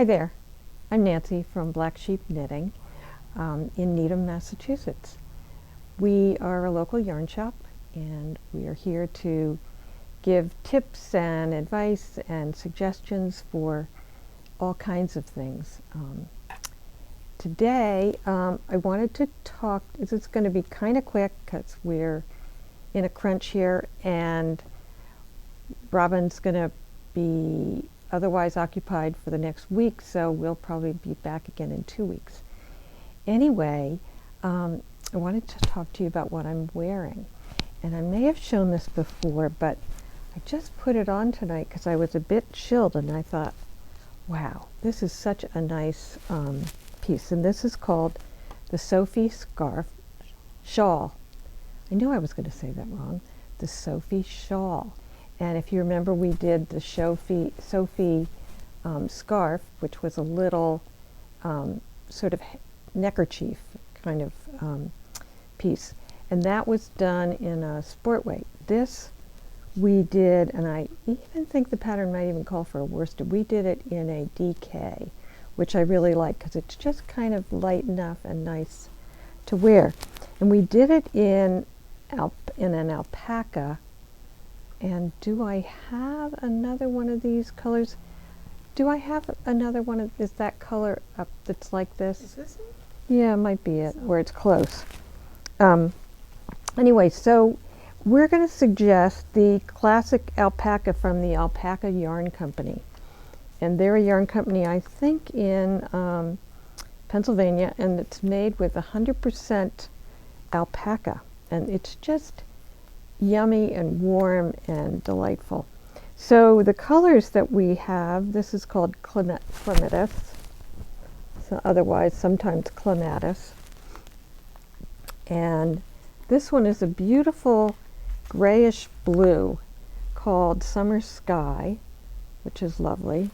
Hi there, I'm Nancy from Black Sheep Knitting in Needham, Massachusetts. We are a local yarn shop and we are here to give tips and advice and suggestions for all kinds of things. Today I wanted to talk, this is going to be kind of quick because we're in a crunch here and Robin's going to be otherwise occupied for the next week, so we'll probably be back again in 2 weeks. Anyway, I wanted to talk to you about what I'm wearing. And I may have shown this before, but I just put it on tonight because I was a bit chilled and I thought, wow, this is such a nice piece. And this is called the Sophie Shawl. I knew I was going to say that wrong. The Sophie Shawl. And if you remember, we did the Sophie scarf, which was a little sort of neckerchief kind of piece. And that was done in a sport weight. This we did, and I even think the pattern might even call for a worsted. We did it in a DK, which I really like because it's just kind of light enough and nice to wear. And we did it in an alpaca. And do I have another one of these colors? Do I have another one of, is that color up that's like this? Is this it? Yeah, it might be it, where it's close. Anyway, so we're going to suggest the classic alpaca from the Alpaca Yarn Company. And they're a yarn company, I think, in Pennsylvania, and it's made with 100% alpaca. And it's just yummy and warm and delightful. So the colors that we have, this is called clematis, so otherwise sometimes clematis. And this one is a beautiful grayish blue called Summer Sky, which is lovely.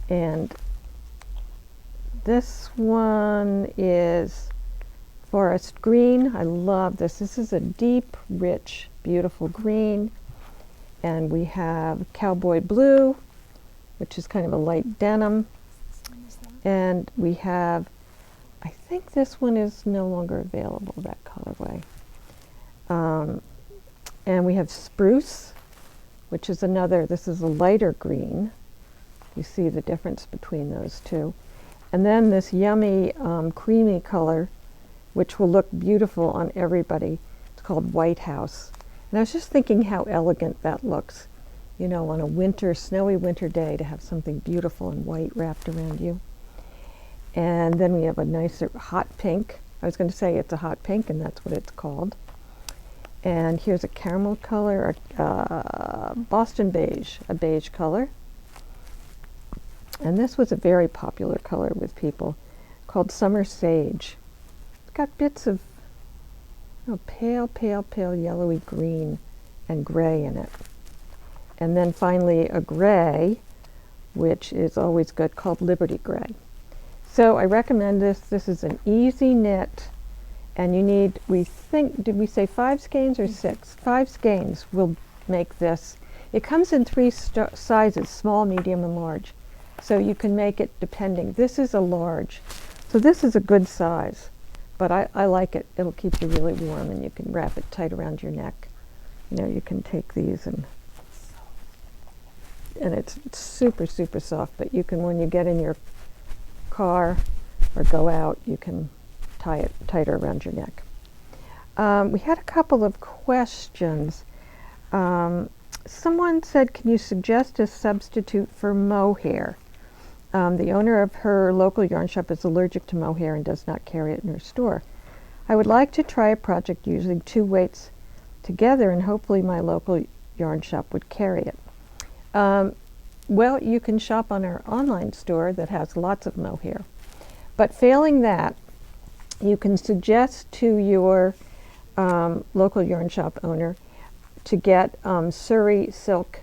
And this one is forest green. I love this. This is a deep, rich, beautiful green. And we have cowboy blue, which is kind of a light denim. And we have, I think this one is no longer available, that colorway. And we have spruce, which is another, this is a lighter green. You see the difference between those two. And then this yummy creamy color, which will look beautiful on everybody. It's called White House. And I was just thinking how elegant that looks, you know, on a winter, snowy winter day to have something beautiful and white wrapped around you. And then we have a nicer hot pink. I was going to say it's a hot pink, and that's what it's called. And here's a caramel color, Boston beige, a beige color. And this was a very popular color with people called Summer Sage. Got bits of pale yellowy green and gray in it. And then finally a gray, which is always good, called Liberty Gray. So I recommend this. This is an easy knit, and you need, we think, did we say 5 skeins or 6? 5 skeins will make this. It comes in 3 sizes, small, medium, and large. So you can make it depending. This is a large. So this is a good size. But I like it. It'll keep you really warm, and you can wrap it tight around your neck. You know, you can take these and it's super soft. But you can, when you get in your car or go out, you can tie it tighter around your neck. We had a couple of questions. Someone said, can you suggest a substitute for mohair? The owner of her local yarn shop is allergic to mohair and does not carry it in her store. I would like to try a project using 2 weights together, and hopefully my local yarn shop would carry it. Well, you can shop on our online store that has lots of mohair. But failing that, you can suggest to your local yarn shop owner to get Surrey silk,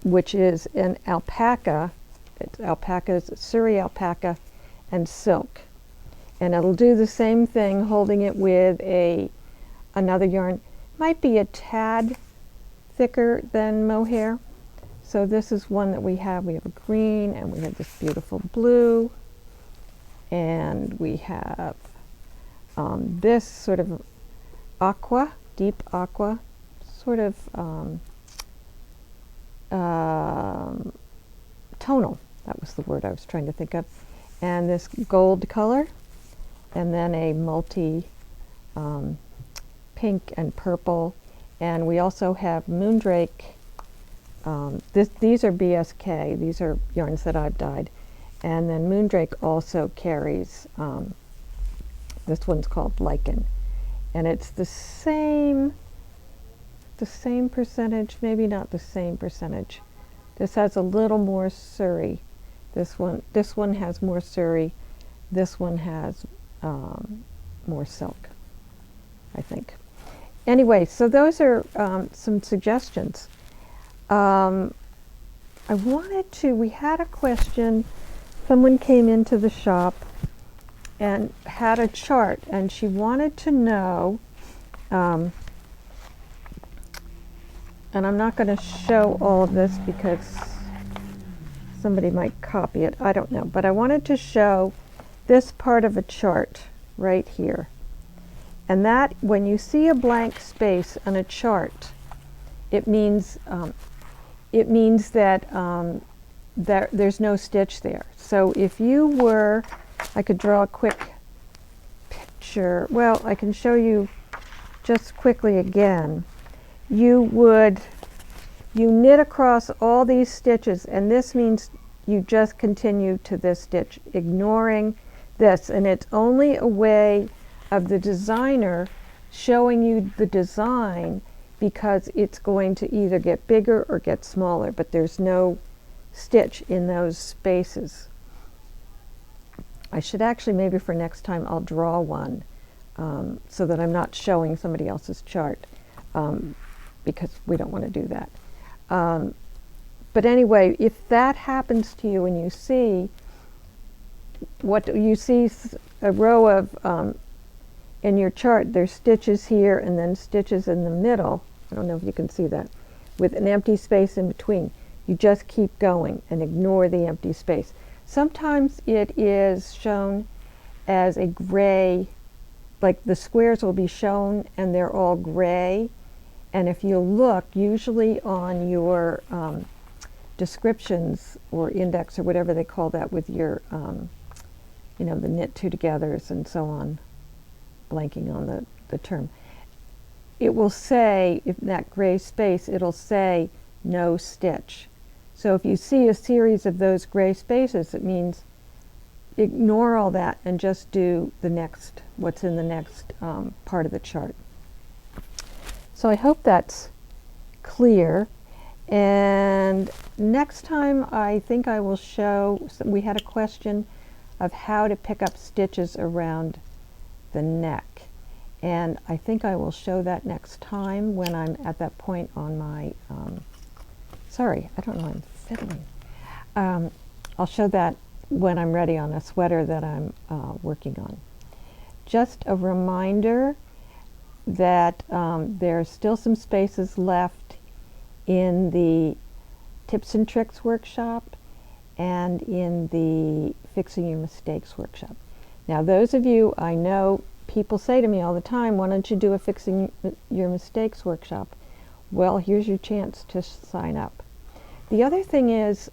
which is an alpaca. It's alpacas, Surrey alpaca and silk. And it'll do the same thing, holding it with another yarn. Might be a tad thicker than mohair, So this is one that we have. We have a green, and we have this beautiful blue, and we have this sort of aqua, deep aqua, sort of tonal. That was the word I was trying to think of. And this gold color, and then a multi pink and purple. And we also have moondrake. These are BSK. These are yarns that I've dyed. And then moondrake also carries, this one's called lichen. And it's the same percentage, maybe not the same percentage. This has a little more suri. This one has more suri. This one has more silk, I think. Anyway, so those are some suggestions. We had a question. Someone came into the shop and had a chart, and she wanted to know, and I'm not going to show all of this because somebody might copy it, I don't know, but I wanted to show this part of a chart right here. And that, when you see a blank space on a chart, it means that there's no stitch there. So if you were, I could draw a quick picture. Well, I can show you just quickly again. You knit across all these stitches, and this means you just continue to this stitch, ignoring this, and it's only a way of the designer showing you the design, because it's going to either get bigger or get smaller, but there's no stitch in those spaces. I should actually, maybe for next time, I'll draw one so that I'm not showing somebody else's chart, because we don't want to do that. But anyway, if that happens to you and you see a row of in your chart, there's stitches here and then stitches in the middle. I don't know if you can see that, with an empty space in between. You just keep going and ignore the empty space. Sometimes it is shown as a gray, like the squares will be shown and they're all gray. And if you look, usually on your descriptions or index or whatever they call that with your, the knit two togethers and so on, blanking on the term, it will say, if that gray space, it'll say no stitch. So if you see a series of those gray spaces, it means ignore all that and just do the next, what's in the next part of the chart. So I hope that's clear. And next time I think I will show, we had a question of how to pick up stitches around the neck. And I think I will show that next time when I'm at that point on my, sorry, I don't know, I'm fiddling. I'll show that when I'm ready on a sweater that I'm working on. Just a reminder that there's still some spaces left in the Tips and Tricks workshop and in the Fixing Your Mistakes workshop. Now those of you, I know people say to me all the time, why don't you do a Fixing Your Mistakes workshop? Well, here's your chance to sign up. The other thing is,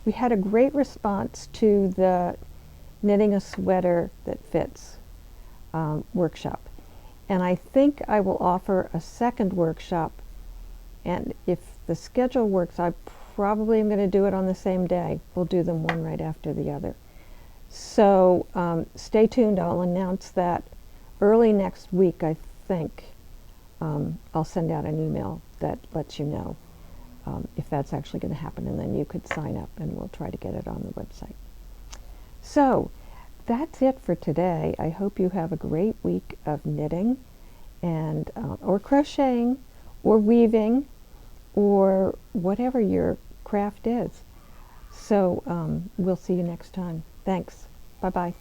we had a great response to the Knitting a Sweater That Fits workshop. And I think I will offer a second workshop, and if the schedule works, I probably am going to do it on the same day. We'll do them one right after the other. So stay tuned. I'll announce that early next week, I think. I'll send out an email that lets you know if that's actually going to happen, and then you could sign up and we'll try to get it on the website. So that's it for today. I hope you have a great week of knitting and or crocheting or weaving or whatever your craft is. So we'll see you next time. Thanks. Bye-bye.